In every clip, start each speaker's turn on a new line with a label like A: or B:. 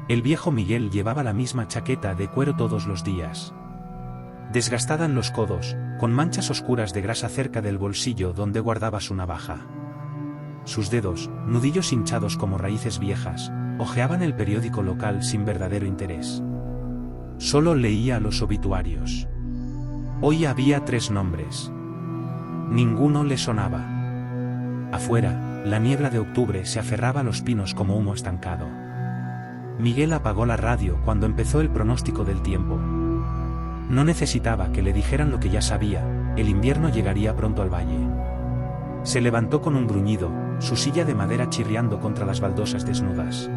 A: El viejo Miguel llevaba la misma chaqueta de cuero todos los días. Desgastada en los codos, con manchas oscuras de grasa cerca del bolsillo donde guardaba su navaja. Sus dedos, nudillos hinchados como raíces viejas, hojeaban el periódico local sin verdadero interés. Solo leía los obituarios. Hoy había 3 nombres. Ninguno le sonaba. Afuera, la niebla de octubre se aferraba a los pinos como humo estancado. Miguel apagó la radio cuando empezó el pronóstico del tiempo. No necesitaba que le dijeran lo que ya sabía, el invierno llegaría pronto al valle. Se levantó con un gruñido, su silla de madera chirriando contra las baldosas desnudas.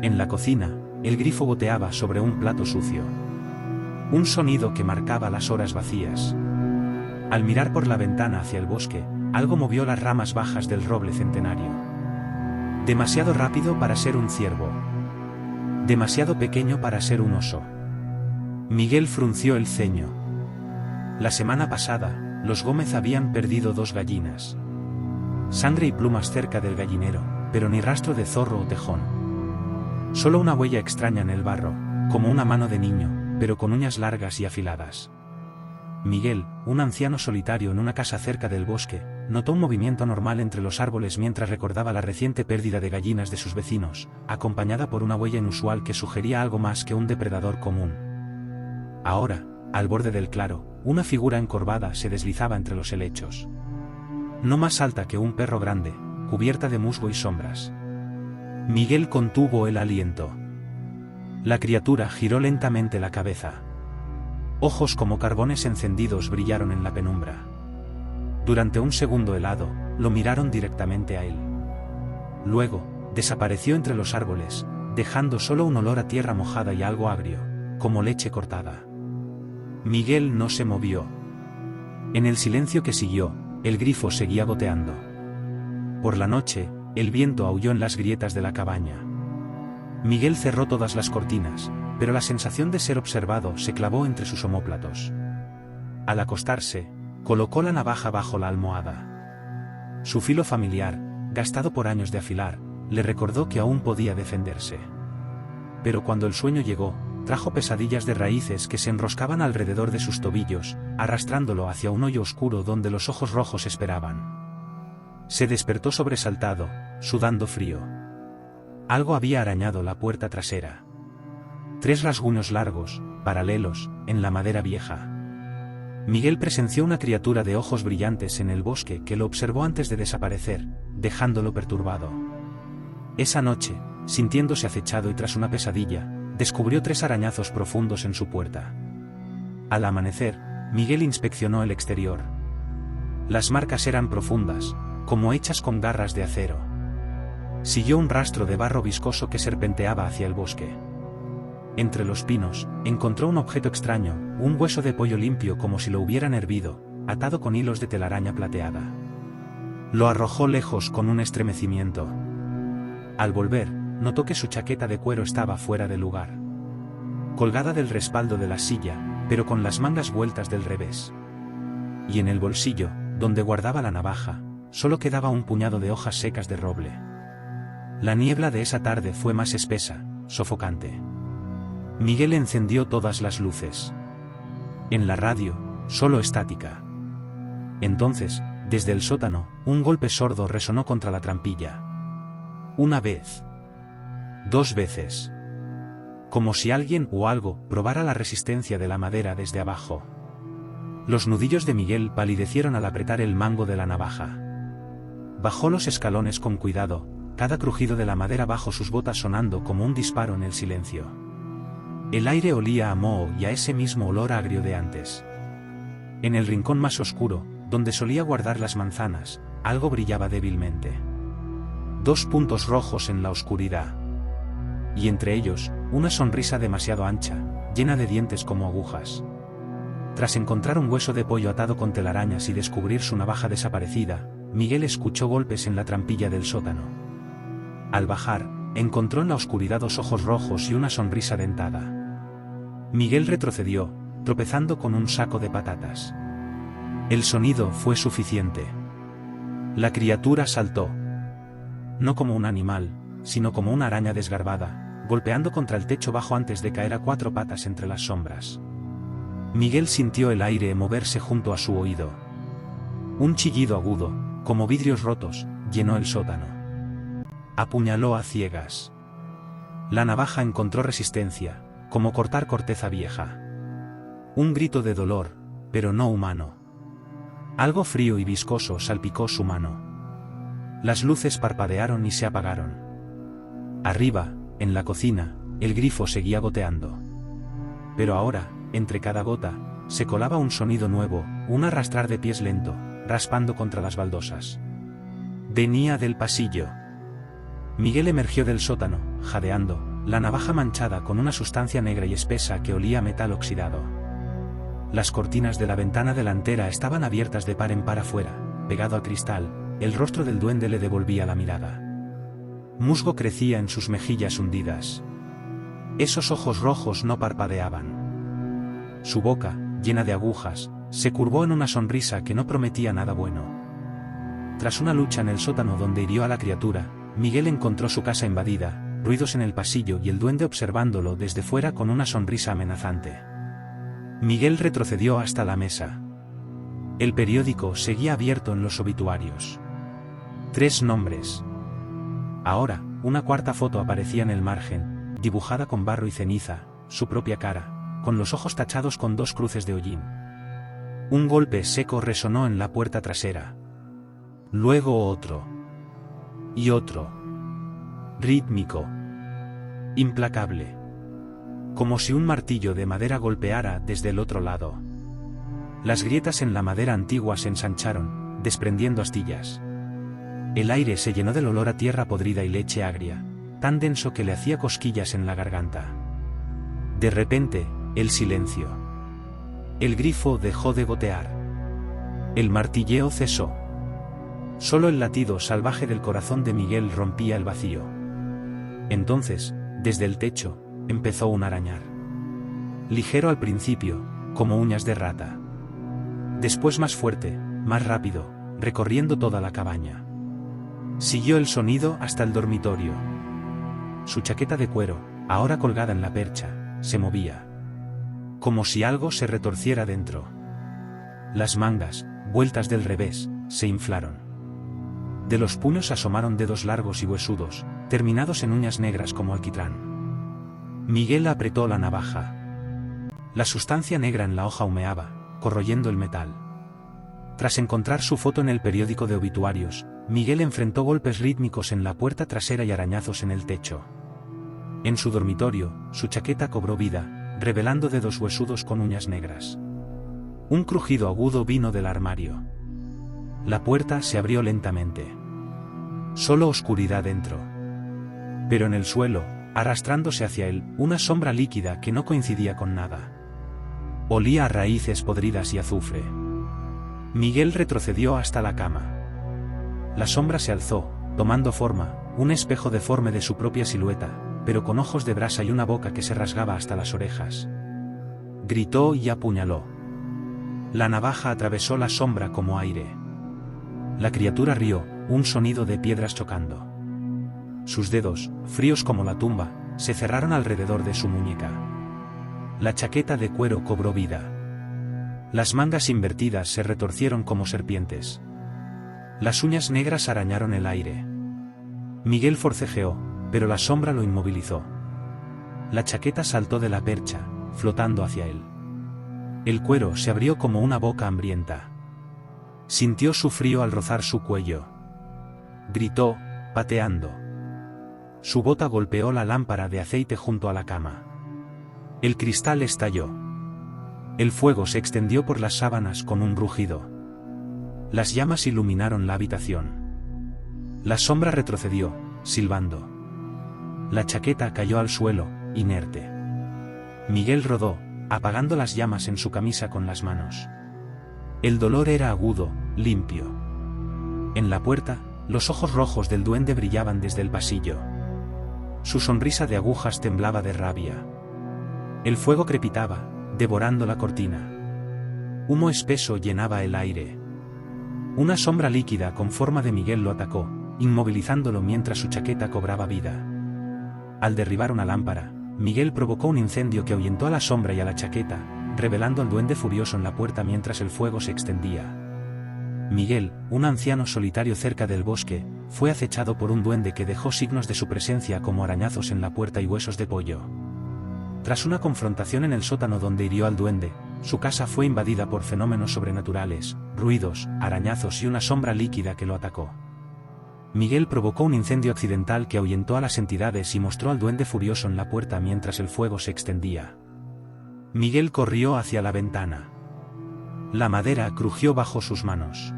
A: En la cocina, el grifo goteaba sobre un plato sucio. Un sonido que marcaba las horas vacías. Al mirar por la ventana hacia el bosque, algo movió las ramas bajas del roble centenario. Demasiado rápido para ser un ciervo. Demasiado pequeño para ser un oso. Miguel frunció el ceño. La semana pasada, los Gómez habían perdido 2 gallinas. Sangre y plumas cerca del gallinero, pero ni rastro de zorro o tejón. Solo una huella extraña en el barro, como una mano de niño, pero con uñas largas y afiladas. Miguel, un anciano solitario en una casa cerca del bosque, notó un movimiento anormal entre los árboles mientras recordaba la reciente pérdida de gallinas de sus vecinos, acompañada por una huella inusual que sugería algo más que un depredador común. Ahora, al borde del claro, una figura encorvada se deslizaba entre los helechos. No más alta que un perro grande, cubierta de musgo y sombras. Miguel contuvo el aliento. La criatura giró lentamente la cabeza. Ojos como carbones encendidos brillaron en la penumbra. Durante un segundo helado, lo miraron directamente a él. Luego, desapareció entre los árboles, dejando solo un olor a tierra mojada y algo agrio, como leche cortada. Miguel no se movió. En el silencio que siguió, el grifo seguía goteando. Por la noche, el viento aulló en las grietas de la cabaña. Miguel cerró todas las cortinas, pero la sensación de ser observado se clavó entre sus omóplatos. Al acostarse, colocó la navaja bajo la almohada. Su filo familiar, gastado por años de afilar, le recordó que aún podía defenderse. Pero cuando el sueño llegó, trajo pesadillas de raíces que se enroscaban alrededor de sus tobillos, arrastrándolo hacia un hoyo oscuro donde los ojos rojos esperaban. Se despertó sobresaltado, sudando frío. Algo había arañado la puerta trasera. 3 rasguños largos, paralelos, en la madera vieja. Miguel presenció una criatura de ojos brillantes en el bosque que lo observó antes de desaparecer, dejándolo perturbado. Esa noche, sintiéndose acechado y tras una pesadilla, descubrió 3 arañazos profundos en su puerta. Al amanecer, Miguel inspeccionó el exterior. Las marcas eran profundas, como hechas con garras de acero. Siguió un rastro de barro viscoso que serpenteaba hacia el bosque. Entre los pinos, encontró un objeto extraño, un hueso de pollo limpio como si lo hubieran hervido, atado con hilos de telaraña plateada. Lo arrojó lejos con un estremecimiento. Al volver, notó que su chaqueta de cuero estaba fuera de lugar. Colgada del respaldo de la silla, pero con las mangas vueltas del revés. Y en el bolsillo, donde guardaba la navaja, solo quedaba un puñado de hojas secas de roble. La niebla de esa tarde fue más espesa, sofocante. Miguel encendió todas las luces. En la radio, solo estática. Entonces, desde el sótano, un golpe sordo resonó contra la trampilla. Una vez. 2 veces. Como si alguien o algo probara la resistencia de la madera desde abajo. Los nudillos de Miguel palidecieron al apretar el mango de la navaja. Bajó los escalones con cuidado, cada crujido de la madera bajo sus botas sonando como un disparo en el silencio. El aire olía a moho y a ese mismo olor agrio de antes. En el rincón más oscuro, donde solía guardar las manzanas, algo brillaba débilmente. 2 puntos rojos en la oscuridad. Y entre ellos, una sonrisa demasiado ancha, llena de dientes como agujas. Tras encontrar un hueso de pollo atado con telarañas y descubrir su navaja desaparecida, Miguel escuchó golpes en la trampilla del sótano. Al bajar, encontró en la oscuridad 2 ojos rojos y una sonrisa dentada. Miguel retrocedió, tropezando con un saco de patatas. El sonido fue suficiente. La criatura saltó. No como un animal, sino como una araña desgarbada, golpeando contra el techo bajo antes de caer a 4 patas entre las sombras. Miguel sintió el aire moverse junto a su oído. Un chillido agudo, como vidrios rotos, llenó el sótano. Apuñaló a ciegas. La navaja encontró resistencia, como cortar corteza vieja. Un grito de dolor, pero no humano. Algo frío y viscoso salpicó su mano. Las luces parpadearon y se apagaron. Arriba, en la cocina, el grifo seguía goteando. Pero ahora, entre cada gota, se colaba un sonido nuevo, un arrastrar de pies lento, raspando contra las baldosas. Venía del pasillo. Miguel emergió del sótano, jadeando, la navaja manchada con una sustancia negra y espesa que olía a metal oxidado. Las cortinas de la ventana delantera estaban abiertas de par en par afuera, pegado al cristal, el rostro del duende le devolvía la mirada. Musgo crecía en sus mejillas hundidas. Esos ojos rojos no parpadeaban. Su boca, llena de agujas, se curvó en una sonrisa que no prometía nada bueno. Tras una lucha en el sótano donde hirió a la criatura, Miguel encontró su casa invadida, ruidos en el pasillo y el duende observándolo desde fuera con una sonrisa amenazante. Miguel retrocedió hasta la mesa. El periódico seguía abierto en los obituarios. 3 nombres. Ahora, una cuarta foto aparecía en el margen, dibujada con barro y ceniza, su propia cara, con los ojos tachados con 2 cruces de hollín. Un golpe seco resonó en la puerta trasera. Luego otro. Y otro. Rítmico. Implacable. Como si un martillo de madera golpeara desde el otro lado. Las grietas en la madera antigua se ensancharon, desprendiendo astillas. El aire se llenó del olor a tierra podrida y leche agria, tan denso que le hacía cosquillas en la garganta. De repente, el silencio. El grifo dejó de gotear. El martilleo cesó. Solo el latido salvaje del corazón de Miguel rompía el vacío. Entonces, desde el techo, empezó un arañar. Ligero al principio, como uñas de rata. Después más fuerte, más rápido, recorriendo toda la cabaña. Siguió el sonido hasta el dormitorio. Su chaqueta de cuero, ahora colgada en la percha, se movía. Como si algo se retorciera dentro. Las mangas, vueltas del revés, se inflaron. De los puños asomaron dedos largos y huesudos, terminados en uñas negras como alquitrán. Miguel apretó la navaja. La sustancia negra en la hoja humeaba, corroyendo el metal. Tras encontrar su foto en el periódico de obituarios, Miguel enfrentó golpes rítmicos en la puerta trasera y arañazos en el techo. En su dormitorio, su chaqueta cobró vida, revelando dedos huesudos con uñas negras. Un crujido agudo vino del armario. La puerta se abrió lentamente. Solo oscuridad dentro. Pero en el suelo, arrastrándose hacia él, una sombra líquida que no coincidía con nada. Olía a raíces podridas y azufre. Miguel retrocedió hasta la cama. La sombra se alzó, tomando forma, un espejo deforme de su propia silueta, pero con ojos de brasa y una boca que se rasgaba hasta las orejas. Gritó y apuñaló. La navaja atravesó la sombra como aire. La criatura rió, un sonido de piedras chocando. Sus dedos, fríos como la tumba, se cerraron alrededor de su muñeca. La chaqueta de cuero cobró vida. Las mangas invertidas se retorcieron como serpientes. Las uñas negras arañaron el aire. Miguel forcejeó, pero la sombra lo inmovilizó. La chaqueta saltó de la percha, flotando hacia él. El cuero se abrió como una boca hambrienta. Sintió su frío al rozar su cuello. Gritó, pateando. Su bota golpeó la lámpara de aceite junto a la cama. El cristal estalló. El fuego se extendió por las sábanas con un rugido. Las llamas iluminaron la habitación. La sombra retrocedió, silbando. La chaqueta cayó al suelo, inerte. Miguel rodó, apagando las llamas en su camisa con las manos. El dolor era agudo, limpio. En la puerta, los ojos rojos del duende brillaban desde el pasillo. Su sonrisa de agujas temblaba de rabia. El fuego crepitaba, devorando la cortina. Humo espeso llenaba el aire. Una sombra líquida con forma de Miguel lo atacó, inmovilizándolo mientras su chaqueta cobraba vida. Al derribar una lámpara, Miguel provocó un incendio que ahuyentó a la sombra y a la chaqueta, revelando al duende furioso en la puerta mientras el fuego se extendía. Miguel, un anciano solitario cerca del bosque, fue acechado por un duende que dejó signos de su presencia como arañazos en la puerta y huesos de pollo. Tras una confrontación en el sótano donde hirió al duende, su casa fue invadida por fenómenos sobrenaturales, ruidos, arañazos y una sombra líquida que lo atacó. Miguel provocó un incendio accidental que ahuyentó a las entidades y mostró al duende furioso en la puerta mientras el fuego se extendía. Miguel corrió hacia la ventana. La madera crujió bajo sus manos.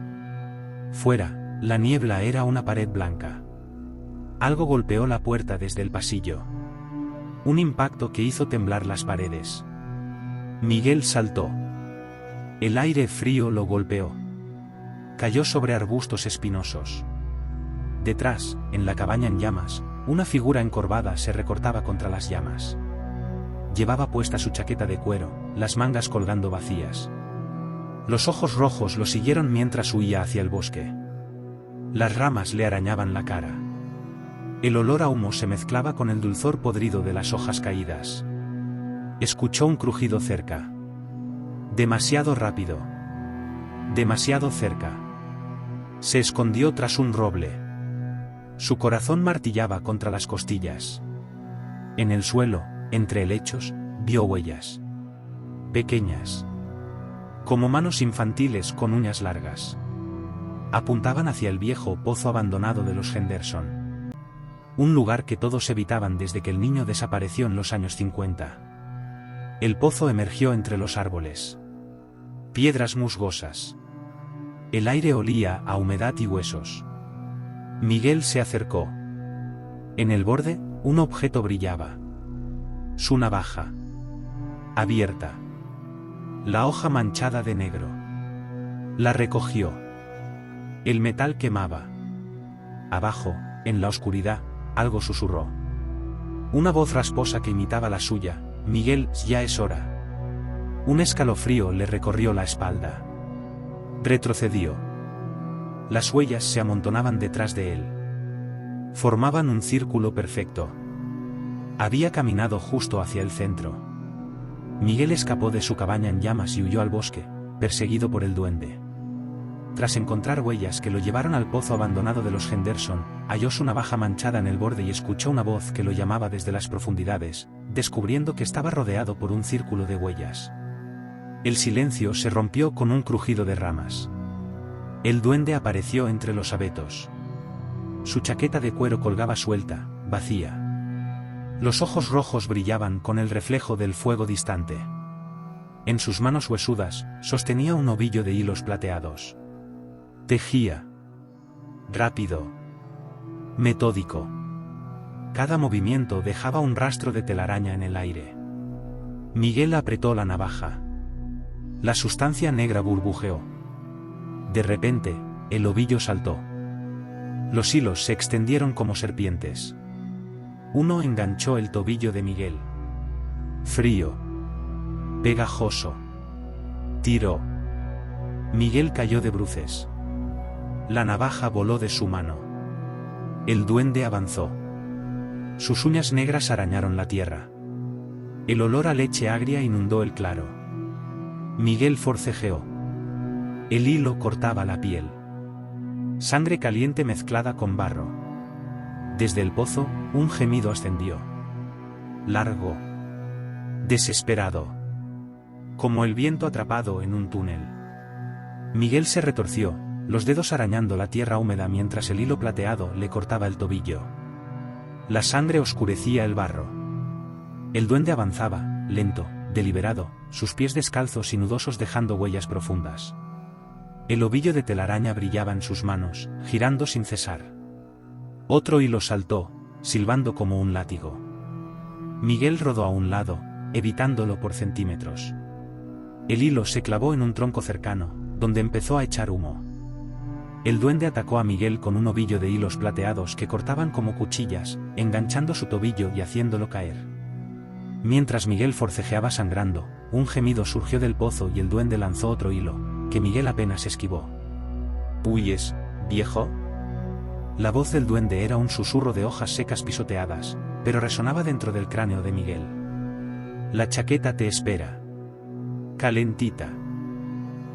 A: Fuera, la niebla era una pared blanca. Algo golpeó la puerta desde el pasillo. Un impacto que hizo temblar las paredes. Miguel saltó. El aire frío lo golpeó. Cayó sobre arbustos espinosos. Detrás, en la cabaña en llamas, una figura encorvada se recortaba contra las llamas. Llevaba puesta su chaqueta de cuero, las mangas colgando vacías. Los ojos rojos lo siguieron mientras huía hacia el bosque. Las ramas le arañaban la cara. El olor a humo se mezclaba con el dulzor podrido de las hojas caídas. Escuchó un crujido cerca. Demasiado rápido. Demasiado cerca. Se escondió tras un roble. Su corazón martillaba contra las costillas. En el suelo, entre helechos, vio huellas. Pequeñas. Como manos infantiles con uñas largas. Apuntaban hacia el viejo pozo abandonado de los Henderson. Un lugar que todos evitaban desde que el niño desapareció en los años 50. El pozo emergió entre los árboles. Piedras musgosas. El aire olía a humedad y huesos. Miguel se acercó. En el borde, un objeto brillaba. Su navaja. Abierta. La hoja manchada de negro. La recogió. El metal quemaba. Abajo, en la oscuridad, algo susurró. Una voz rasposa que imitaba la suya: Miguel, ya es hora. Un escalofrío le recorrió la espalda. Retrocedió. Las huellas se amontonaban detrás de él. Formaban un círculo perfecto. Había caminado justo hacia el centro. Miguel escapó de su cabaña en llamas y huyó al bosque, perseguido por el duende. Tras encontrar huellas que lo llevaron al pozo abandonado de los Henderson, halló su navaja manchada en el borde y escuchó una voz que lo llamaba desde las profundidades, descubriendo que estaba rodeado por un círculo de huellas. El silencio se rompió con un crujido de ramas. El duende apareció entre los abetos. Su chaqueta de cuero colgaba suelta, vacía. Los ojos rojos brillaban con el reflejo del fuego distante. En sus manos huesudas, sostenía un ovillo de hilos plateados. Tejía. Rápido. Metódico. Cada movimiento dejaba un rastro de telaraña en el aire. Miguel apretó la navaja. La sustancia negra burbujeó. De repente, el ovillo saltó. Los hilos se extendieron como serpientes. Uno enganchó el tobillo de Miguel. Frío. Pegajoso. Tiró. Miguel cayó de bruces. La navaja voló de su mano. El duende avanzó. Sus uñas negras arañaron la tierra. El olor a leche agria inundó el claro. Miguel forcejeó. El hilo cortaba la piel. Sangre caliente mezclada con barro. Desde el pozo, un gemido ascendió. Largo. Desesperado. Como el viento atrapado en un túnel. Miguel se retorció, los dedos arañando la tierra húmeda mientras el hilo plateado le cortaba el tobillo. La sangre oscurecía el barro. El duende avanzaba, lento, deliberado, sus pies descalzos y nudosos dejando huellas profundas. El ovillo de telaraña brillaba en sus manos, girando sin cesar. Otro hilo saltó, silbando como un látigo. Miguel rodó a un lado, evitándolo por centímetros. El hilo se clavó en un tronco cercano, donde empezó a echar humo. El duende atacó a Miguel con un ovillo de hilos plateados que cortaban como cuchillas, enganchando su tobillo y haciéndolo caer. Mientras Miguel forcejeaba sangrando, un gemido surgió del pozo y el duende lanzó otro hilo, que Miguel apenas esquivó. ¿Huyes, viejo? La voz del duende era un susurro de hojas secas pisoteadas, pero resonaba dentro del cráneo de Miguel. La chaqueta te espera. Calentita.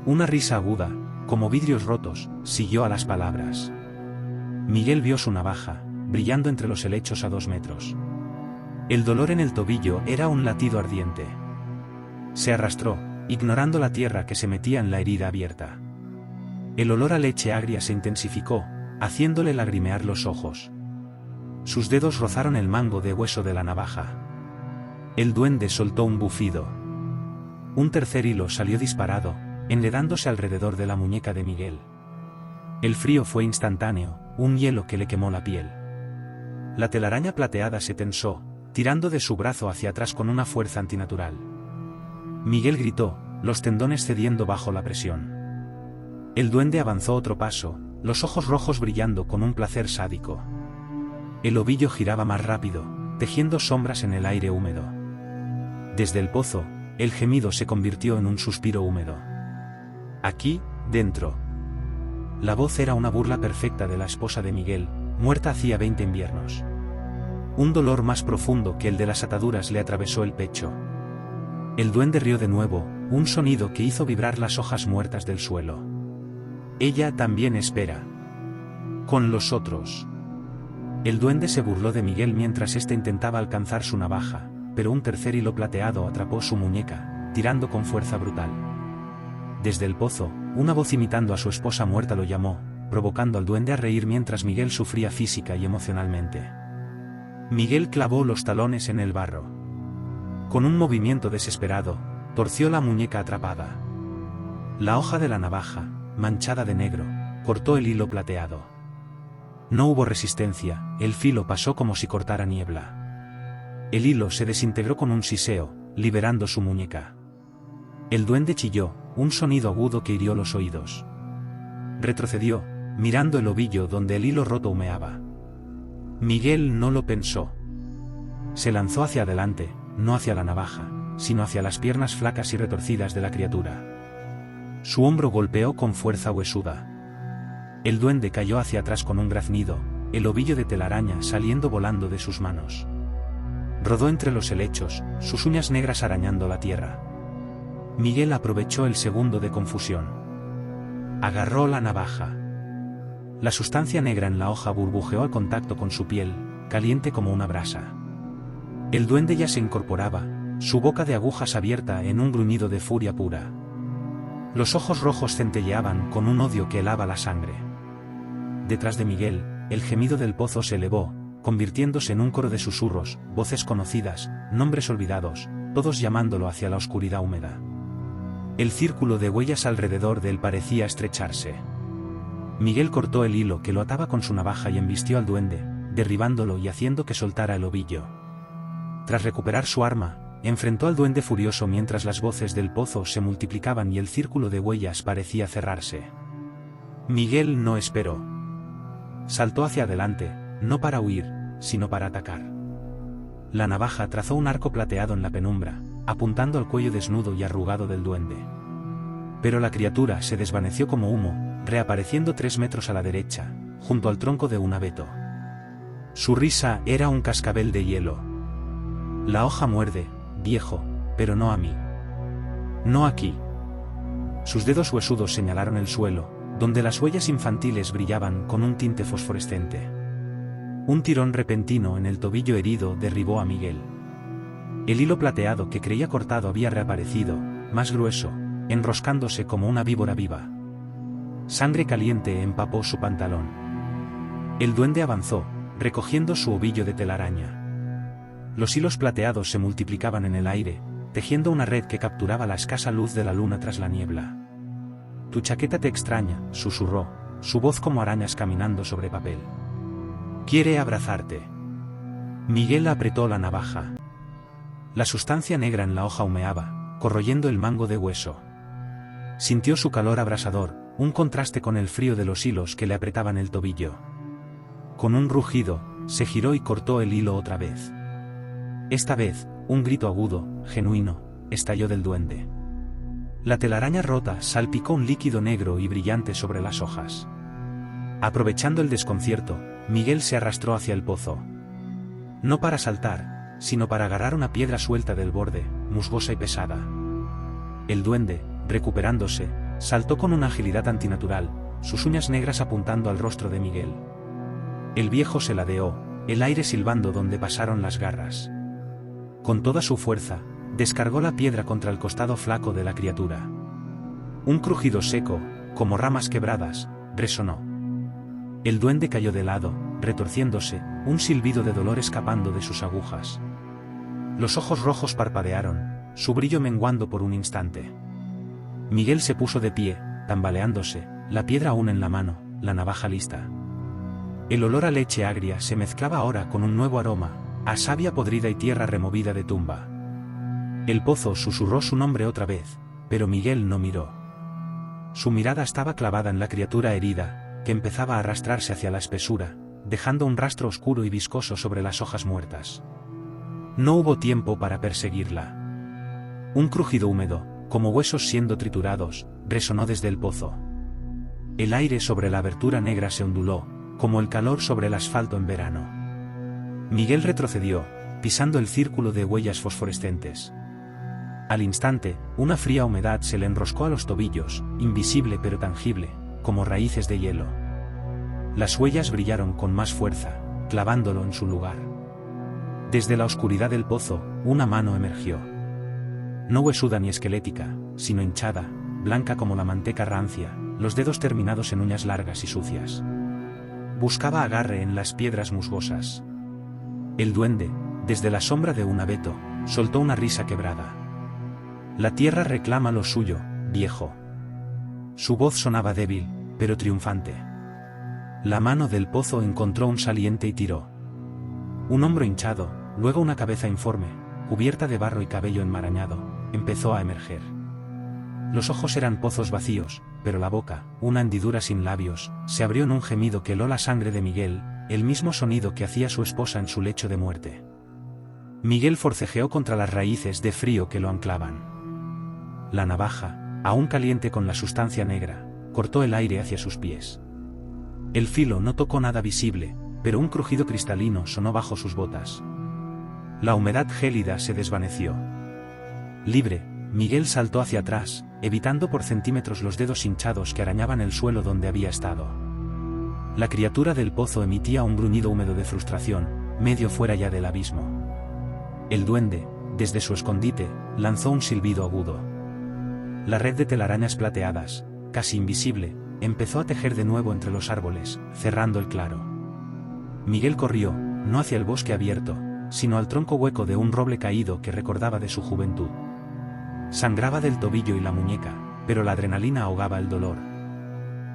A: Una risa aguda, como vidrios rotos, siguió a las palabras. Miguel vio su navaja, brillando entre los helechos a 2 metros. El dolor en el tobillo era un latido ardiente. Se arrastró, ignorando la tierra que se metía en la herida abierta. El olor a leche agria se intensificó, haciéndole lagrimear los ojos. Sus dedos rozaron el mango de hueso de la navaja. El duende soltó un bufido. Un tercer hilo salió disparado, enredándose alrededor de la muñeca de Miguel. El frío fue instantáneo, un hielo que le quemó la piel. La telaraña plateada se tensó, tirando de su brazo hacia atrás con una fuerza antinatural. Miguel gritó, los tendones cediendo bajo la presión. El duende avanzó otro paso, los ojos rojos brillando con un placer sádico. El ovillo giraba más rápido, tejiendo sombras en el aire húmedo. Desde el pozo, el gemido se convirtió en un suspiro húmedo. Aquí, dentro. La voz era una burla perfecta de la esposa de Miguel, muerta hacía 20 inviernos. Un dolor más profundo que el de las ataduras le atravesó el pecho. El duende rió de nuevo, un sonido que hizo vibrar las hojas muertas del suelo. Ella también espera. Con los otros. El duende se burló de Miguel mientras éste intentaba alcanzar su navaja, pero un tercer hilo plateado atrapó su muñeca, tirando con fuerza brutal. Desde el pozo, una voz imitando a su esposa muerta lo llamó, provocando al duende a reír mientras Miguel sufría física y emocionalmente. Miguel clavó los talones en el barro. Con un movimiento desesperado, torció la muñeca atrapada. La hoja de la navaja, manchada de negro, cortó el hilo plateado. No hubo resistencia, el filo pasó como si cortara niebla. El hilo se desintegró con un siseo, liberando su muñeca. El duende chilló, un sonido agudo que hirió los oídos. Retrocedió, mirando el ovillo donde el hilo roto humeaba. Miguel no lo pensó. Se lanzó hacia adelante, no hacia la navaja, sino hacia las piernas flacas y retorcidas de la criatura. Su hombro golpeó con fuerza huesuda. El duende cayó hacia atrás con un graznido, el ovillo de telaraña saliendo volando de sus manos. Rodó entre los helechos, sus uñas negras arañando la tierra. Miguel aprovechó el segundo de confusión. Agarró la navaja. La sustancia negra en la hoja burbujeó al contacto con su piel, caliente como una brasa. El duende ya se incorporaba, su boca de agujas abierta en un gruñido de furia pura. Los ojos rojos centelleaban con un odio que helaba la sangre. Detrás de Miguel, el gemido del pozo se elevó, convirtiéndose en un coro de susurros, voces conocidas, nombres olvidados, todos llamándolo hacia la oscuridad húmeda. El círculo de huellas alrededor de él parecía estrecharse. Miguel cortó el hilo que lo ataba con su navaja y embistió al duende, derribándolo y haciendo que soltara el ovillo. Tras recuperar su arma, enfrentó al duende furioso mientras las voces del pozo se multiplicaban y el círculo de huellas parecía cerrarse. Miguel no esperó. Saltó hacia adelante, no para huir, sino para atacar. La navaja trazó un arco plateado en la penumbra, apuntando al cuello desnudo y arrugado del duende. Pero la criatura se desvaneció como humo, reapareciendo 3 metros a la derecha, junto al tronco de un abeto. Su risa era un cascabel de hielo. La hoja muerde, viejo, pero no a mí. No aquí. Sus dedos huesudos señalaron el suelo, donde las huellas infantiles brillaban con un tinte fosforescente. Un tirón repentino en el tobillo herido derribó a Miguel. El hilo plateado que creía cortado había reaparecido, más grueso, enroscándose como una víbora viva. Sangre caliente empapó su pantalón. El duende avanzó, recogiendo su ovillo de telaraña. Los hilos plateados se multiplicaban en el aire, tejiendo una red que capturaba la escasa luz de la luna tras la niebla. Tu chaqueta te extraña, susurró, su voz como arañas caminando sobre papel. Quiere abrazarte. Miguel apretó la navaja. La sustancia negra en la hoja humeaba, corroyendo el mango de hueso. Sintió su calor abrasador, un contraste con el frío de los hilos que le apretaban el tobillo. Con un rugido, se giró y cortó el hilo otra vez. Esta vez, un grito agudo, genuino, estalló del duende. La telaraña rota salpicó un líquido negro y brillante sobre las hojas. Aprovechando el desconcierto, Miguel se arrastró hacia el pozo. no para saltar, sino para agarrar una piedra suelta del borde, musgosa y pesada. El duende, recuperándose, saltó con una agilidad antinatural, sus uñas negras apuntando al rostro de Miguel. El viejo se ladeó, el aire silbando donde pasaron las garras. Con toda su fuerza, descargó la piedra contra el costado flaco de la criatura. Un crujido seco, como ramas quebradas, resonó. El duende cayó de lado, retorciéndose, un silbido de dolor escapando de sus agujas. Los ojos rojos parpadearon, su brillo menguando por un instante. Miguel se puso de pie, tambaleándose, la piedra aún en la mano, la navaja lista. El olor a leche agria se mezclaba ahora con un nuevo aroma, a savia podrida y tierra removida de tumba. El pozo susurró su nombre otra vez, pero Miguel no miró. Su mirada estaba clavada en la criatura herida, que empezaba a arrastrarse hacia la espesura, dejando un rastro oscuro y viscoso sobre las hojas muertas. No hubo tiempo para perseguirla. Un crujido húmedo, como huesos siendo triturados, resonó desde el pozo. El aire sobre la abertura negra se onduló, como el calor sobre el asfalto en verano. Miguel retrocedió, pisando el círculo de huellas fosforescentes. Al instante, una fría humedad se le enroscó a los tobillos, invisible pero tangible, como raíces de hielo. Las huellas brillaron con más fuerza, clavándolo en su lugar. Desde la oscuridad del pozo, una mano emergió. No huesuda ni esquelética, sino hinchada, blanca como la manteca rancia, los dedos terminados en uñas largas y sucias. Buscaba agarre en las piedras musgosas. El duende, desde la sombra de un abeto, soltó una risa quebrada. La tierra reclama lo suyo, viejo. Su voz sonaba débil, pero triunfante. La mano del pozo encontró un saliente y tiró. Un hombro hinchado, luego una cabeza informe, cubierta de barro y cabello enmarañado, empezó a emerger. Los ojos eran pozos vacíos, pero la boca, una hendidura sin labios, se abrió en un gemido que heló la sangre de Miguel, el mismo sonido que hacía su esposa en su lecho de muerte. Miguel forcejeó contra las raíces de frío que lo anclaban. La navaja, aún caliente con la sustancia negra, cortó el aire hacia sus pies. El filo no tocó nada visible, pero un crujido cristalino sonó bajo sus botas. La humedad gélida se desvaneció. Libre, Miguel saltó hacia atrás, evitando por centímetros los dedos hinchados que arañaban el suelo donde había estado. La criatura del pozo emitía un gruñido húmedo de frustración, medio fuera ya del abismo. El duende, desde su escondite, lanzó un silbido agudo. La red de telarañas plateadas, casi invisible, empezó a tejer de nuevo entre los árboles, cerrando el claro. Miguel corrió, no hacia el bosque abierto, sino al tronco hueco de un roble caído que recordaba de su juventud. Sangraba del tobillo y la muñeca, pero la adrenalina ahogaba el dolor.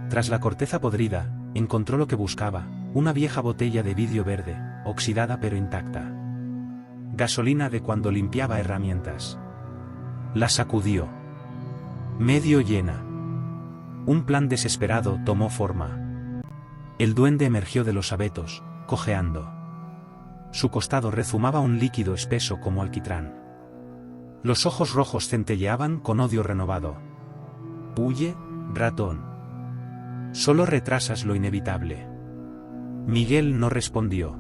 A: Tras la corteza podrida, encontró lo que buscaba, una vieja botella de vidrio verde, oxidada pero intacta. Gasolina de cuando limpiaba herramientas. La sacudió. Medio llena. Un plan desesperado tomó forma. El duende emergió de los abetos, cojeando. Su costado rezumaba un líquido espeso como alquitrán. Los ojos rojos centelleaban con odio renovado. «Huye, ratón. Solo retrasas lo inevitable». Miguel no respondió.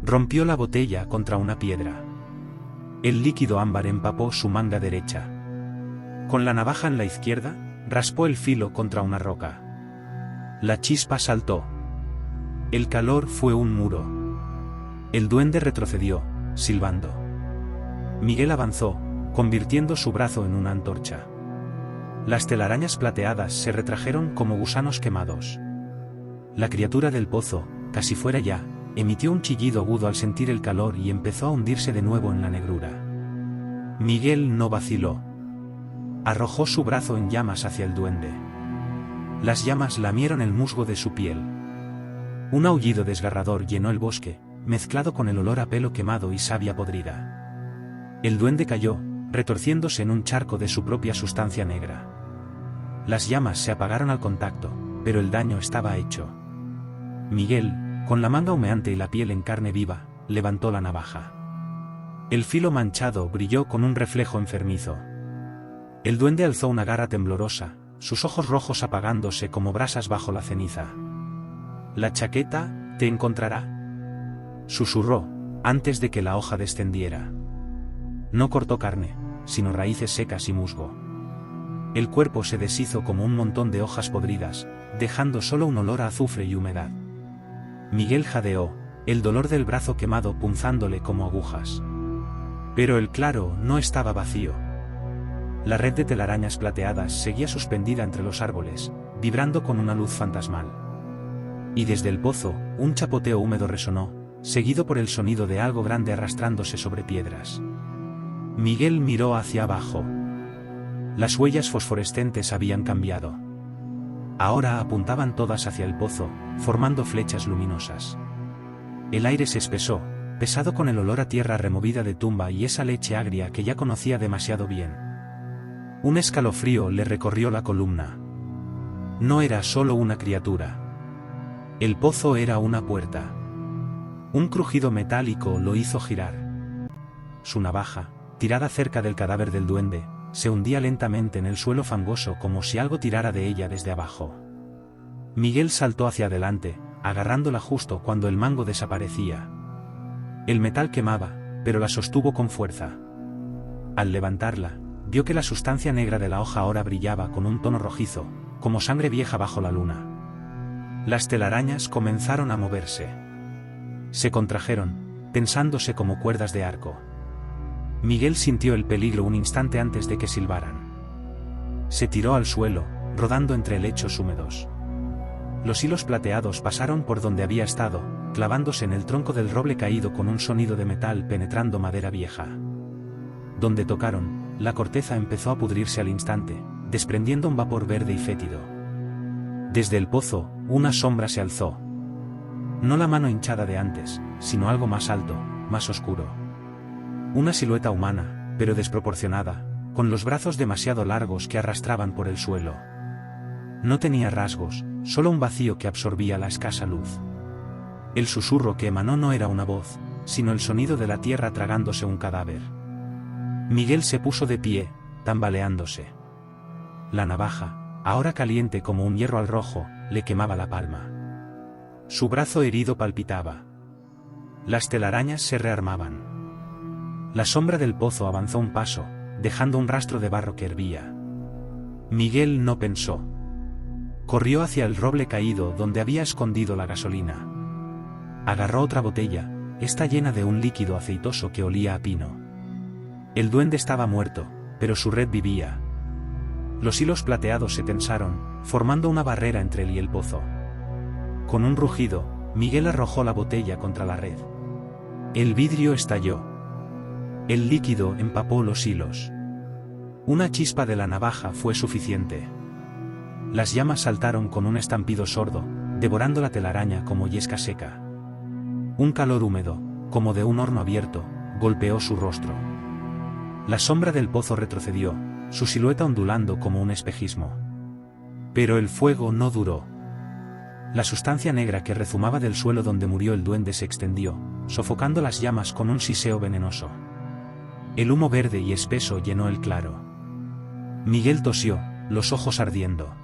A: Rompió la botella contra una piedra. El líquido ámbar empapó su manga derecha. Con la navaja en la izquierda, raspó el filo contra una roca. La chispa saltó. El calor fue un muro. El duende retrocedió, silbando. Miguel avanzó, convirtiendo su brazo en una antorcha. Las telarañas plateadas se retrajeron como gusanos quemados. La criatura del pozo, casi fuera ya, emitió un chillido agudo al sentir el calor y empezó a hundirse de nuevo en la negrura. Miguel no vaciló. Arrojó su brazo en llamas hacia el duende. Las llamas lamieron el musgo de su piel. Un aullido desgarrador llenó el bosque, mezclado con el olor a pelo quemado y savia podrida. El duende cayó, retorciéndose en un charco de su propia sustancia negra. Las llamas se apagaron al contacto, pero el daño estaba hecho. Miguel, con la manga humeante y la piel en carne viva, levantó la navaja. El filo manchado brilló con un reflejo enfermizo. El duende alzó una garra temblorosa, sus ojos rojos apagándose como brasas bajo la ceniza. «La chaqueta te encontrará», susurró, antes de que la hoja descendiera. No cortó carne, sino raíces secas y musgo. El cuerpo se deshizo como un montón de hojas podridas, dejando solo un olor a azufre y humedad. Miguel jadeó, el dolor del brazo quemado punzándole como agujas. Pero el claro no estaba vacío. La red de telarañas plateadas seguía suspendida entre los árboles, vibrando con una luz fantasmal. Y desde el pozo, un chapoteo húmedo resonó, seguido por el sonido de algo grande arrastrándose sobre piedras. Miguel miró hacia abajo. Las huellas fosforescentes habían cambiado. Ahora apuntaban todas hacia el pozo, formando flechas luminosas. El aire se espesó, pesado con el olor a tierra removida de tumba y esa leche agria que ya conocía demasiado bien. Un escalofrío le recorrió la columna. No era solo una criatura. El pozo era una puerta. Un crujido metálico lo hizo girar. Su navaja, tirada cerca del cadáver del duende, se hundía lentamente en el suelo fangoso como si algo tirara de ella desde abajo. Miguel saltó hacia adelante, agarrándola justo cuando el mango desaparecía. El metal quemaba, pero la sostuvo con fuerza. Al levantarla, vio que la sustancia negra de la hoja ahora brillaba con un tono rojizo, como sangre vieja bajo la luna. Las telarañas comenzaron a moverse. Se contrajeron, tensándose como cuerdas de arco. Miguel sintió el peligro un instante antes de que silbaran. Se tiró al suelo, rodando entre helechos húmedos. Los hilos plateados pasaron por donde había estado, clavándose en el tronco del roble caído con un sonido de metal penetrando madera vieja. Donde tocaron, la corteza empezó a pudrirse al instante, desprendiendo un vapor verde y fétido. Desde el pozo, una sombra se alzó. No la mano hinchada de antes, sino algo más alto, más oscuro. Una silueta humana, pero desproporcionada, con los brazos demasiado largos que arrastraban por el suelo. No tenía rasgos, solo un vacío que absorbía la escasa luz. El susurro que emanó no era una voz, sino el sonido de la tierra tragándose un cadáver. Miguel se puso de pie, tambaleándose. La navaja, ahora caliente como un hierro al rojo, le quemaba la palma. Su brazo herido palpitaba. Las telarañas se rearmaban. La sombra del pozo avanzó un paso, dejando un rastro de barro que hervía. Miguel no pensó. Corrió hacia el roble caído donde había escondido la gasolina. Agarró otra botella, esta llena de un líquido aceitoso que olía a pino. El duende estaba muerto, pero su red vivía. Los hilos plateados se tensaron, formando una barrera entre él y el pozo. Con un rugido, Miguel arrojó la botella contra la red. El vidrio estalló. El líquido empapó los hilos. Una chispa de la navaja fue suficiente. Las llamas saltaron con un estampido sordo, devorando la telaraña como yesca seca. Un calor húmedo, como de un horno abierto, golpeó su rostro. La sombra del pozo retrocedió, su silueta ondulando como un espejismo. Pero el fuego no duró. La sustancia negra que rezumaba del suelo donde murió el duende se extendió, sofocando las llamas con un siseo venenoso. El humo verde y espeso llenó el claro. Miguel tosió, los ojos ardiendo.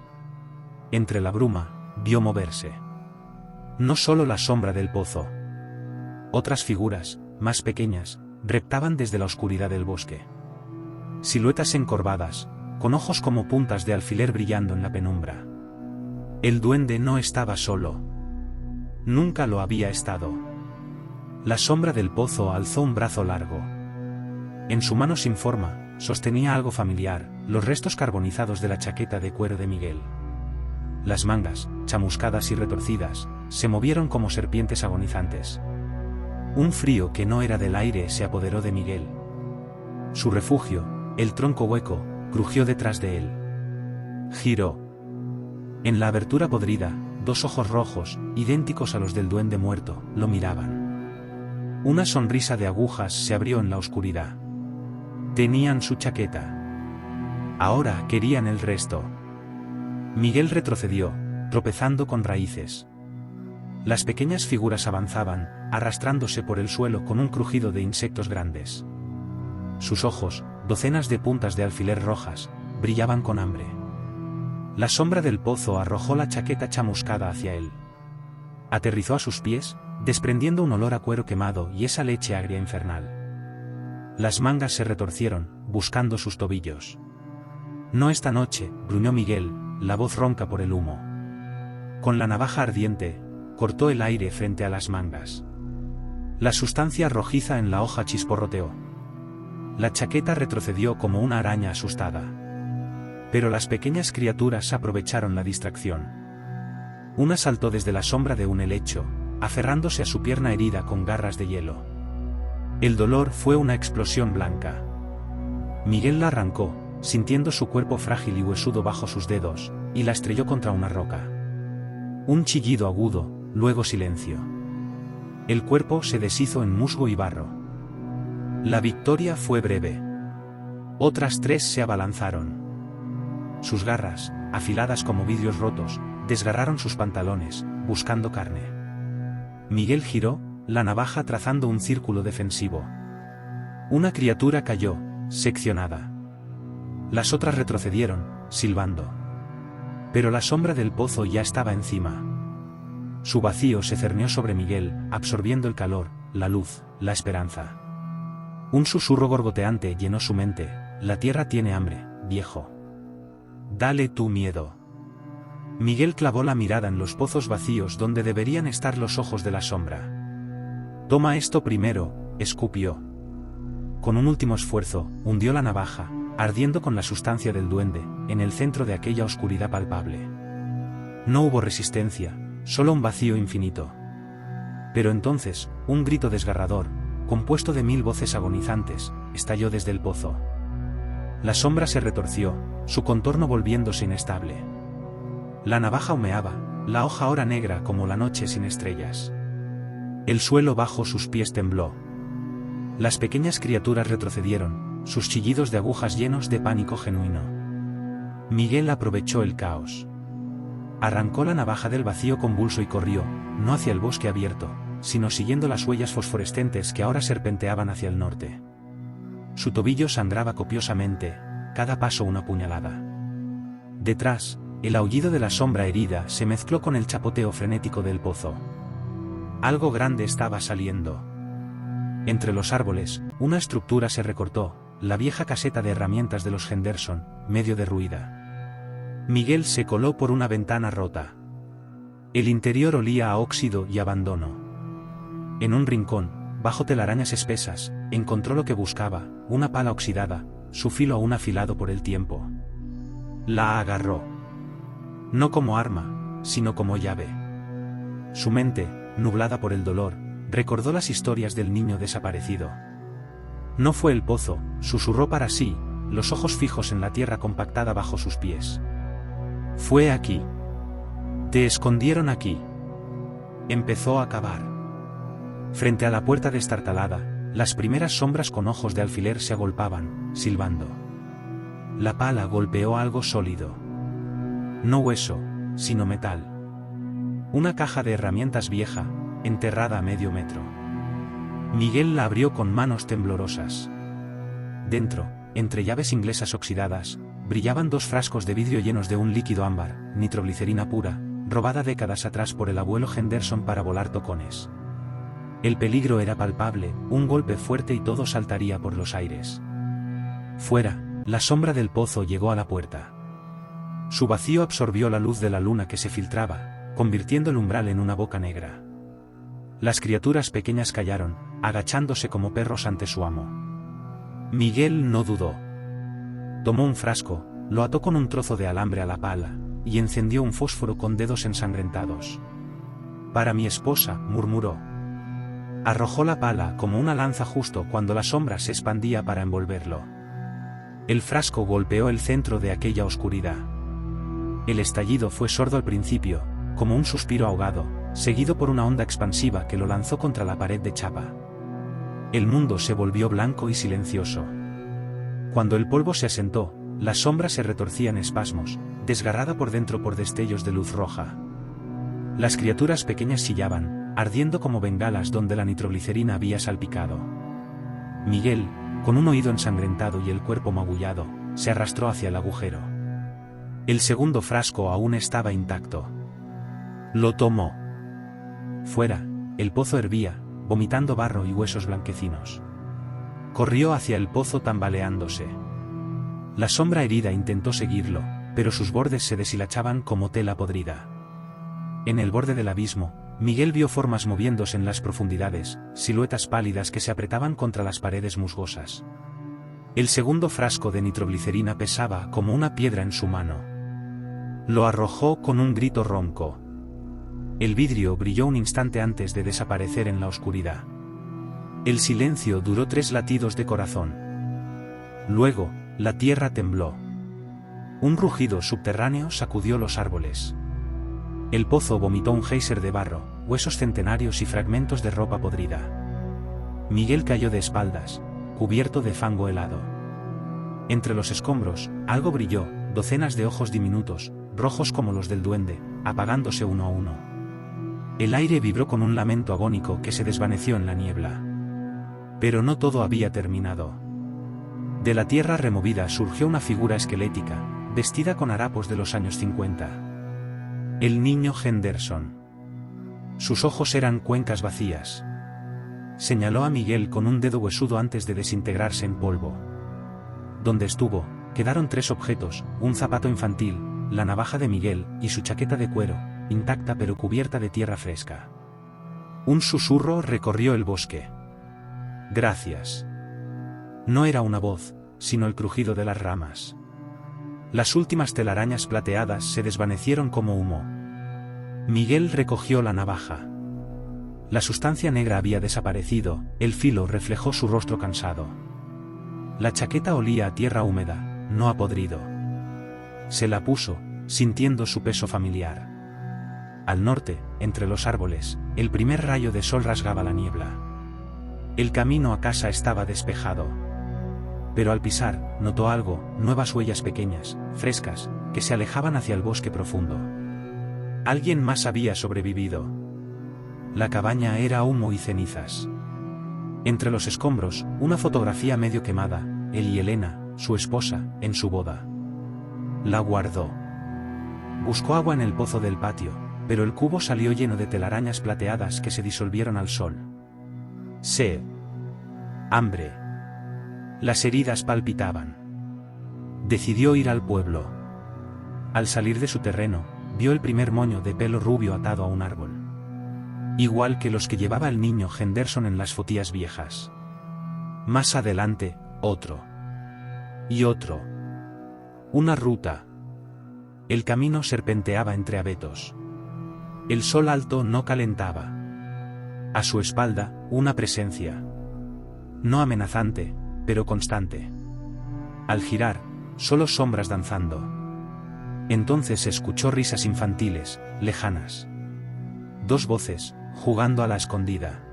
A: Entre la bruma, vio moverse. No solo la sombra del pozo. Otras figuras, más pequeñas, reptaban desde la oscuridad del bosque. Siluetas encorvadas, con ojos como puntas de alfiler brillando en la penumbra. El duende no estaba solo. Nunca lo había estado. La sombra del pozo alzó un brazo largo. En su mano sin forma, sostenía algo familiar, los restos carbonizados de la chaqueta de cuero de Miguel. Las mangas, chamuscadas y retorcidas, se movieron como serpientes agonizantes. Un frío que no era del aire se apoderó de Miguel. Su refugio, el tronco hueco, crujió detrás de él. Giró. En la abertura podrida, dos ojos rojos, idénticos a los del duende muerto, lo miraban. Una sonrisa de agujas se abrió en la oscuridad. Tenían su chaqueta. Ahora querían el resto. Miguel retrocedió, tropezando con raíces. Las pequeñas figuras avanzaban, arrastrándose por el suelo con un crujido de insectos grandes. Sus ojos, docenas de puntas de alfiler rojas, brillaban con hambre. La sombra del pozo arrojó la chaqueta chamuscada hacia él. Aterrizó a sus pies, desprendiendo un olor a cuero quemado y esa leche agria infernal. Las mangas se retorcieron, buscando sus tobillos. No esta noche, gruñó Miguel, la voz ronca por el humo. Con la navaja ardiente, cortó el aire frente a las mangas. La sustancia rojiza en la hoja chisporroteó. La chaqueta retrocedió como una araña asustada. Pero las pequeñas criaturas aprovecharon la distracción. Una saltó desde la sombra de un helecho, aferrándose a su pierna herida con garras de hielo. El dolor fue una explosión blanca. Miguel la arrancó, sintiendo su cuerpo frágil y huesudo bajo sus dedos, y la estrelló contra una roca. Un chillido agudo, luego silencio. El cuerpo se deshizo en musgo y barro. La victoria fue breve. Otras 3 se abalanzaron. Sus garras, afiladas como vidrios rotos, desgarraron sus pantalones, buscando carne. Miguel giró, la navaja trazando un círculo defensivo. Una criatura cayó, seccionada. Las otras retrocedieron, silbando. Pero la sombra del pozo ya estaba encima. Su vacío se cernió sobre Miguel, absorbiendo el calor, la luz, la esperanza. Un susurro gorgoteante llenó su mente: la tierra tiene hambre, viejo. Dale tu miedo. Miguel clavó la mirada en los pozos vacíos donde deberían estar los ojos de la sombra. Toma esto primero, escupió. Con un último esfuerzo, hundió la navaja, ardiendo con la sustancia del duende, en el centro de aquella oscuridad palpable. No hubo resistencia, solo un vacío infinito. Pero entonces, un grito desgarrador, compuesto de 1000 voces agonizantes, estalló desde el pozo. La sombra se retorció, su contorno volviéndose inestable. La navaja humeaba, la hoja ahora negra como la noche sin estrellas. El suelo bajo sus pies tembló. Las pequeñas criaturas retrocedieron, sus chillidos de agujas llenos de pánico genuino. Miguel aprovechó el caos. Arrancó la navaja del vacío convulso y corrió, no hacia el bosque abierto, sino siguiendo las huellas fosforescentes que ahora serpenteaban hacia el norte. Su tobillo sangraba copiosamente, cada paso una puñalada. Detrás, el aullido de la sombra herida se mezcló con el chapoteo frenético del pozo. Algo grande estaba saliendo. Entre los árboles, una estructura se recortó, la vieja caseta de herramientas de los Henderson, medio derruida. Miguel se coló por una ventana rota. El interior olía a óxido y abandono. En un rincón, bajo telarañas espesas, encontró lo que buscaba, una pala oxidada, su filo aún afilado por el tiempo. La agarró. No como arma, sino como llave. Su mente, nublada por el dolor, recordó las historias del niño desaparecido. No fue el pozo, susurró para sí, los ojos fijos en la tierra compactada bajo sus pies. Fue aquí. Te escondieron aquí. Empezó a cavar. Frente a la puerta destartalada, las primeras sombras con ojos de alfiler se agolpaban, silbando. La pala golpeó algo sólido. No hueso, sino metal. Una caja de herramientas vieja, enterrada a medio metro. Miguel la abrió con manos temblorosas. Dentro, entre llaves inglesas oxidadas, brillaban 2 frascos de vidrio llenos de un líquido ámbar, nitroglicerina pura, robada décadas atrás por el abuelo Henderson para volar tocones. El peligro era palpable, un golpe fuerte y todo saltaría por los aires. Fuera, la sombra del pozo llegó a la puerta. Su vacío absorbió la luz de la luna que se filtraba, convirtiendo el umbral en una boca negra. Las criaturas pequeñas callaron, agachándose como perros ante su amo. Miguel no dudó. Tomó un frasco, lo ató con un trozo de alambre a la pala, y encendió un fósforo con dedos ensangrentados. Para mi esposa, murmuró. Arrojó la pala como una lanza justo cuando la sombra se expandía para envolverlo. El frasco golpeó el centro de aquella oscuridad. El estallido fue sordo al principio, como un suspiro ahogado, seguido por una onda expansiva que lo lanzó contra la pared de chapa. El mundo se volvió blanco y silencioso. Cuando el polvo se asentó, la sombra se retorcía en espasmos, desgarrada por dentro por destellos de luz roja. Las criaturas pequeñas chillaban, ardiendo como bengalas donde la nitroglicerina había salpicado. Miguel, con un oído ensangrentado y el cuerpo magullado, se arrastró hacia el agujero. El segundo frasco aún estaba intacto. Lo tomó. Fuera, el pozo hervía, vomitando barro y huesos blanquecinos. Corrió hacia el pozo tambaleándose. La sombra herida intentó seguirlo, pero sus bordes se deshilachaban como tela podrida. En el borde del abismo, Miguel vio formas moviéndose en las profundidades, siluetas pálidas que se apretaban contra las paredes musgosas. El segundo frasco de nitroglicerina pesaba como una piedra en su mano. Lo arrojó con un grito ronco. El vidrio brilló un instante antes de desaparecer en la oscuridad. El silencio duró 3 latidos de corazón. Luego, la tierra tembló. Un rugido subterráneo sacudió los árboles. El pozo vomitó un geyser de barro, huesos centenarios y fragmentos de ropa podrida. Miguel cayó de espaldas, cubierto de fango helado. Entre los escombros, algo brilló, docenas de ojos diminutos, rojos como los del duende, apagándose uno a uno. El aire vibró con un lamento agónico que se desvaneció en la niebla. Pero no todo había terminado. De la tierra removida surgió una figura esquelética, vestida con harapos de los años 50. El niño Henderson. Sus ojos eran cuencas vacías. Señaló a Miguel con un dedo huesudo antes de desintegrarse en polvo. Donde estuvo, quedaron 3 objetos, un zapato infantil, la navaja de Miguel y su chaqueta de cuero, intacta pero cubierta de tierra fresca. Un susurro recorrió el bosque. Gracias. No era una voz, sino el crujido de las ramas. Las últimas telarañas plateadas se desvanecieron como humo. Miguel recogió la navaja. La sustancia negra había desaparecido, el filo reflejó su rostro cansado. La chaqueta olía a tierra húmeda, no a podrido. Se la puso, sintiendo su peso familiar. Al norte, entre los árboles, el primer rayo de sol rasgaba la niebla. El camino a casa estaba despejado. Pero al pisar, notó algo, nuevas huellas pequeñas, frescas, que se alejaban hacia el bosque profundo. Alguien más había sobrevivido. La cabaña era humo y cenizas. Entre los escombros, una fotografía medio quemada, él y Elena, su esposa, en su boda. La guardó. Buscó agua en el pozo del patio, pero el cubo salió lleno de telarañas plateadas que se disolvieron al sol. Sed. Hambre. Las heridas palpitaban. Decidió ir al pueblo. Al salir de su terreno, vio el primer moño de pelo rubio atado a un árbol. Igual que los que llevaba el niño Henderson en las fotías viejas. Más adelante, otro. Y otro. Una ruta. El camino serpenteaba entre abetos. El sol alto no calentaba. A su espalda, una presencia. No amenazante, pero constante. Al girar, solo sombras danzando. Entonces escuchó risas infantiles, lejanas. 2 voces, jugando a la escondida.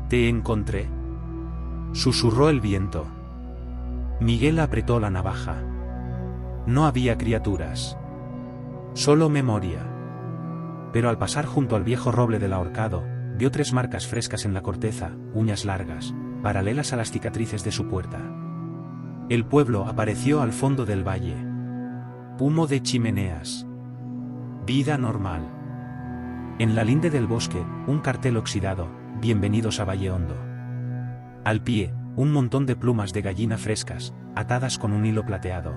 A: «Te encontré», susurró el viento. Miguel apretó la navaja. No había criaturas. Solo memoria. Pero al pasar junto al viejo roble del ahorcado, vio 3 marcas frescas en la corteza, uñas largas, paralelas a las cicatrices de su puerta. El pueblo apareció al fondo del valle. Humo de chimeneas. Vida normal. En la linde del bosque, un cartel oxidado, «Bienvenidos a Valle Hondo». Al pie, un montón de plumas de gallina frescas, atadas con un hilo plateado.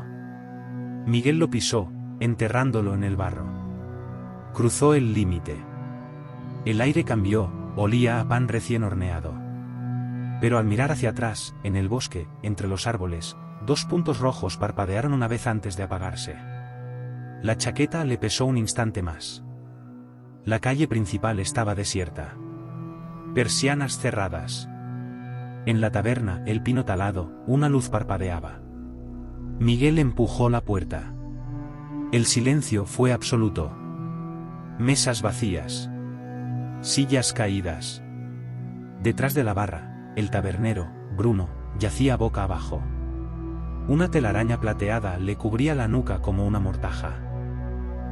A: Miguel lo pisó, enterrándolo en el barro. Cruzó el límite. El aire cambió, olía a pan recién horneado. Pero al mirar hacia atrás, en el bosque, entre los árboles, 2 puntos rojos parpadearon una vez antes de apagarse. La chaqueta le pesó un instante más. La calle principal estaba desierta. Persianas cerradas. En la taberna, el pino talado, una luz parpadeaba. Miguel empujó la puerta. El silencio fue absoluto. Mesas vacías. Sillas caídas. Detrás de la barra, el tabernero, Bruno, yacía boca abajo. Una telaraña plateada le cubría la nuca como una mortaja.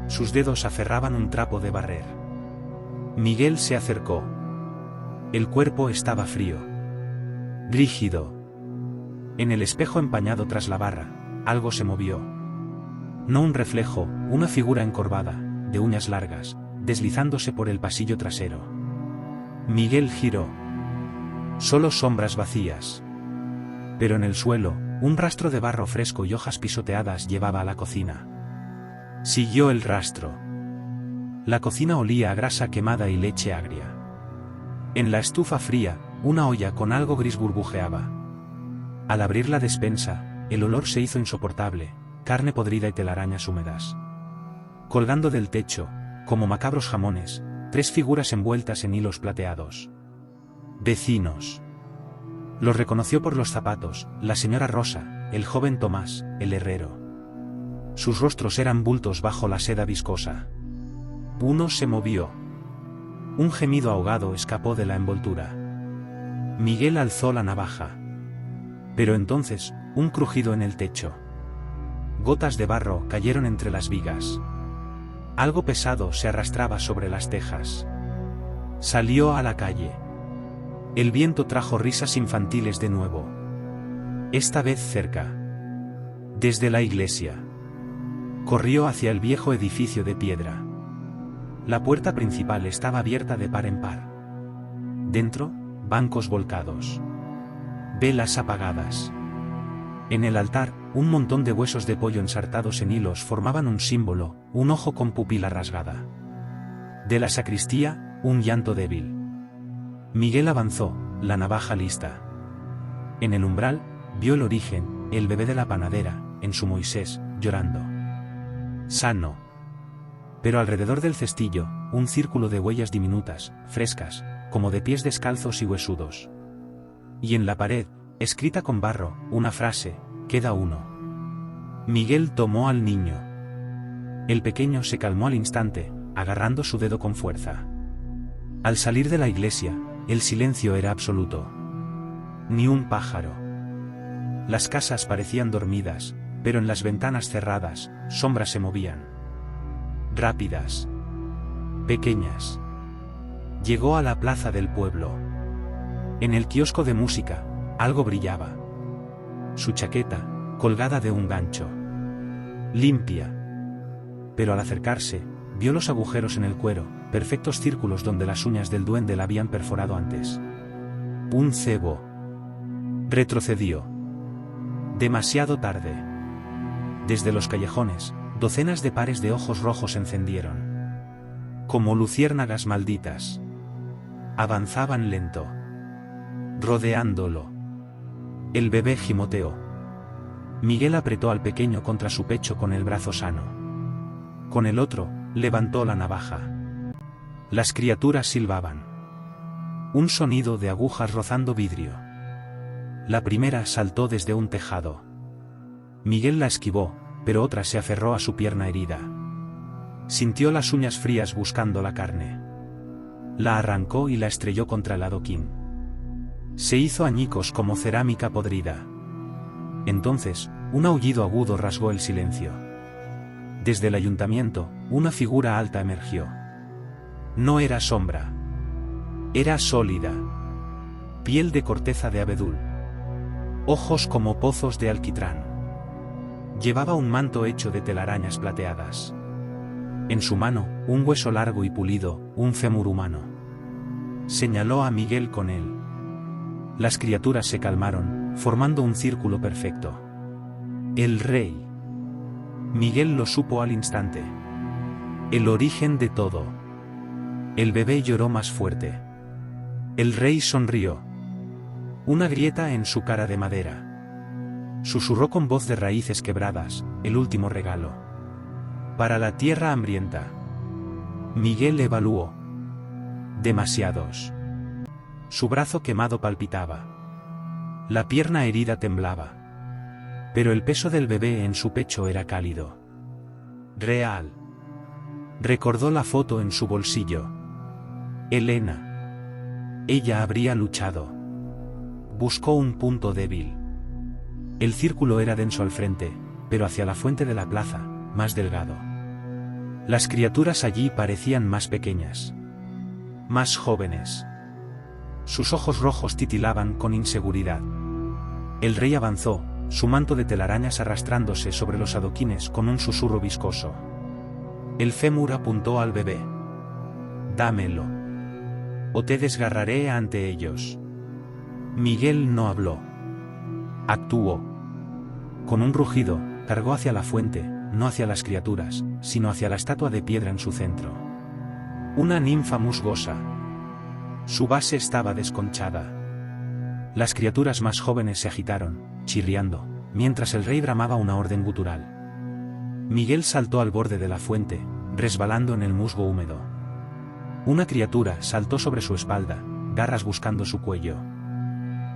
A: Sus dedos aferraban un trapo de barrer. Miguel se acercó. El cuerpo estaba frío. Rígido. En el espejo empañado tras la barra, algo se movió. No un reflejo, una figura encorvada, de uñas largas, deslizándose por el pasillo trasero. Miguel giró. Solo sombras vacías. Pero en el suelo, un rastro de barro fresco y hojas pisoteadas llevaba a la cocina. Siguió el rastro. La cocina olía a grasa quemada y leche agria. En la estufa fría, una olla con algo gris burbujeaba. Al abrir la despensa, el olor se hizo insoportable, carne podrida y telarañas húmedas. Colgando del techo, como macabros jamones, 3 figuras envueltas en hilos plateados. Vecinos. Los reconoció por los zapatos, la señora Rosa, el joven Tomás, el herrero. Sus rostros eran bultos bajo la seda viscosa. Uno se movió. Un gemido ahogado escapó de la envoltura. Miguel alzó la navaja. Pero entonces, un crujido en el techo. Gotas de barro cayeron entre las vigas. Algo pesado se arrastraba sobre las tejas. Salió a la calle. El viento trajo risas infantiles de nuevo. Esta vez cerca. Desde la iglesia. Corrió hacia el viejo edificio de piedra. La puerta principal estaba abierta de par en par. Dentro, bancos volcados. Velas apagadas. En el altar, un montón de huesos de pollo ensartados en hilos formaban un símbolo, un ojo con pupila rasgada. De la sacristía, un llanto débil. Miguel avanzó, la navaja lista. En el umbral, vio el origen, el bebé de la panadera, en su Moisés, llorando. Sano. Pero alrededor del cestillo, un círculo de huellas diminutas, frescas, como de pies descalzos y huesudos. Y en la pared, escrita con barro, una frase: queda uno. Miguel tomó al niño. El pequeño se calmó al instante, agarrando su dedo con fuerza. Al salir de la iglesia, el silencio era absoluto. Ni un pájaro. Las casas parecían dormidas, pero en las ventanas cerradas, sombras se movían. Rápidas. Pequeñas. Llegó a la plaza del pueblo. En el kiosco de música, algo brillaba. Su chaqueta, colgada de un gancho. Limpia. Pero al acercarse, vio los agujeros en el cuero, perfectos círculos donde las uñas del duende la habían perforado antes. Un cebo. Retrocedió. Demasiado tarde. Desde los callejones, docenas de pares de ojos rojos encendieron. Como luciérnagas malditas. Avanzaban lento. Rodeándolo. El bebé gimoteó. Miguel apretó al pequeño contra su pecho con el brazo sano. Con el otro, levantó la navaja. Las criaturas silbaban. Un sonido de agujas rozando vidrio. La primera saltó desde un tejado. Miguel la esquivó, pero otra se aferró a su pierna herida. Sintió las uñas frías buscando la carne. La arrancó y la estrelló contra el adoquín. Se hizo añicos como cerámica podrida. Entonces, un aullido agudo rasgó el silencio. Desde el ayuntamiento, una figura alta emergió. No era sombra. Era sólida. Piel de corteza de abedul. Ojos como pozos de alquitrán. Llevaba un manto hecho de telarañas plateadas. En su mano, un hueso largo y pulido, un fémur humano. Señaló a Miguel con él. Las criaturas se calmaron, formando un círculo perfecto. El rey. Miguel lo supo al instante. El origen de todo. El bebé lloró más fuerte. El rey sonrió. Una grieta en su cara de madera. Susurró con voz de raíces quebradas, el último regalo. Para la tierra hambrienta. Miguel evaluó. Demasiados. Su brazo quemado palpitaba. La pierna herida temblaba. Pero el peso del bebé en su pecho era cálido. Real. Recordó la foto en su bolsillo. Elena. Ella habría luchado. Buscó un punto débil. El círculo era denso al frente, pero hacia la fuente de la plaza, más delgado. Las criaturas allí parecían más pequeñas. Más jóvenes. Sus ojos rojos titilaban con inseguridad. El rey avanzó, su manto de telarañas arrastrándose sobre los adoquines con un susurro viscoso. El fémur apuntó al bebé. Dámelo. o te desgarraré ante ellos. Miguel no habló. Actuó. Con un rugido, cargó hacia la fuente, no hacia las criaturas, sino hacia la estatua de piedra en su centro. Una ninfa musgosa. Su base estaba desconchada. Las criaturas más jóvenes se agitaron, chirriando, mientras el rey bramaba una orden gutural. Miguel saltó al borde de la fuente, resbalando en el musgo húmedo. Una criatura saltó sobre su espalda, garras buscando su cuello.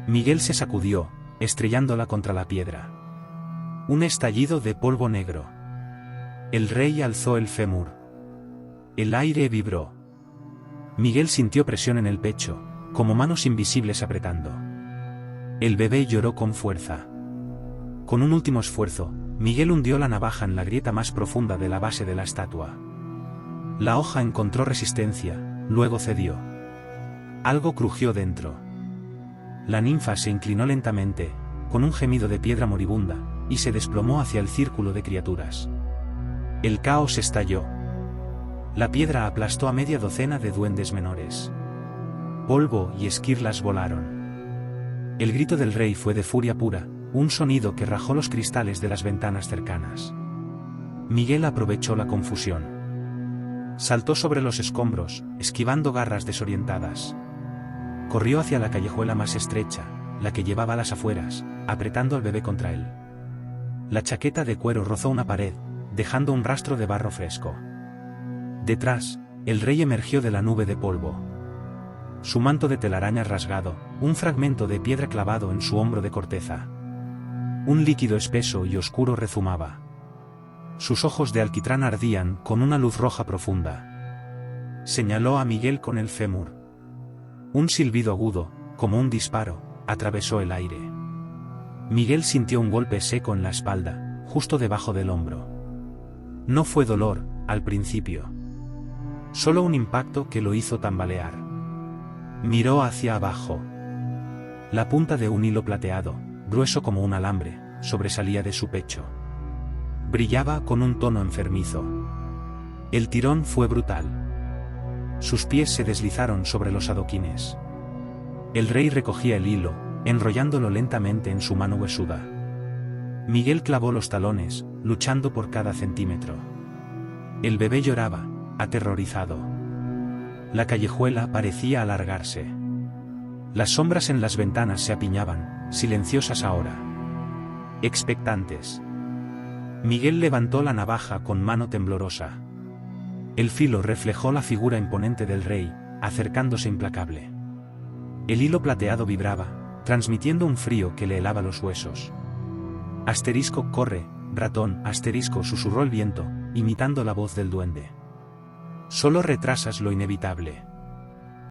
A: Miguel se sacudió, estrellándola contra la piedra. Un estallido de polvo negro. El rey alzó el fémur. El aire vibró. Miguel sintió presión en el pecho, como manos invisibles apretando. El bebé lloró con fuerza. Con un último esfuerzo, Miguel hundió la navaja en la grieta más profunda de la base de la estatua. La hoja encontró resistencia, luego cedió. Algo crujió dentro. La ninfa se inclinó lentamente, con un gemido de piedra moribunda, y se desplomó hacia el círculo de criaturas. El caos estalló. La piedra aplastó a media docena de duendes menores. Polvo y esquirlas volaron. El grito del rey fue de furia pura, un sonido que rajó los cristales de las ventanas cercanas. Miguel aprovechó la confusión. Saltó sobre los escombros, esquivando garras desorientadas. Corrió hacia la callejuela más estrecha, la que llevaba a las afueras, apretando al bebé contra él. La chaqueta de cuero rozó una pared, dejando un rastro de barro fresco. Detrás, el rey emergió de la nube de polvo. Su manto de telaraña rasgado, un fragmento de piedra clavado en su hombro de corteza. Un líquido espeso y oscuro rezumaba. Sus ojos de alquitrán ardían con una luz roja profunda. Señaló a Miguel con el fémur. Un silbido agudo, como un disparo, atravesó el aire. Miguel sintió un golpe seco en la espalda, justo debajo del hombro. No fue dolor, al principio. Solo un impacto que lo hizo tambalear. Miró hacia abajo. La punta de un hilo plateado, grueso como un alambre, sobresalía de su pecho. Brillaba con un tono enfermizo. El tirón fue brutal. Sus pies se deslizaron sobre los adoquines. El rey recogía el hilo, enrollándolo lentamente en su mano huesuda. Miguel clavó los talones, luchando por cada centímetro. El bebé lloraba, aterrorizado. La callejuela parecía alargarse. Las sombras en las ventanas se apiñaban, silenciosas ahora. Expectantes. Miguel levantó la navaja con mano temblorosa. El filo reflejó la figura imponente del rey, acercándose implacable. El hilo plateado vibraba, transmitiendo un frío que le helaba los huesos. Asterisco corre, ratón, asterisco susurró el viento, imitando la voz del duende. Solo retrasas lo inevitable.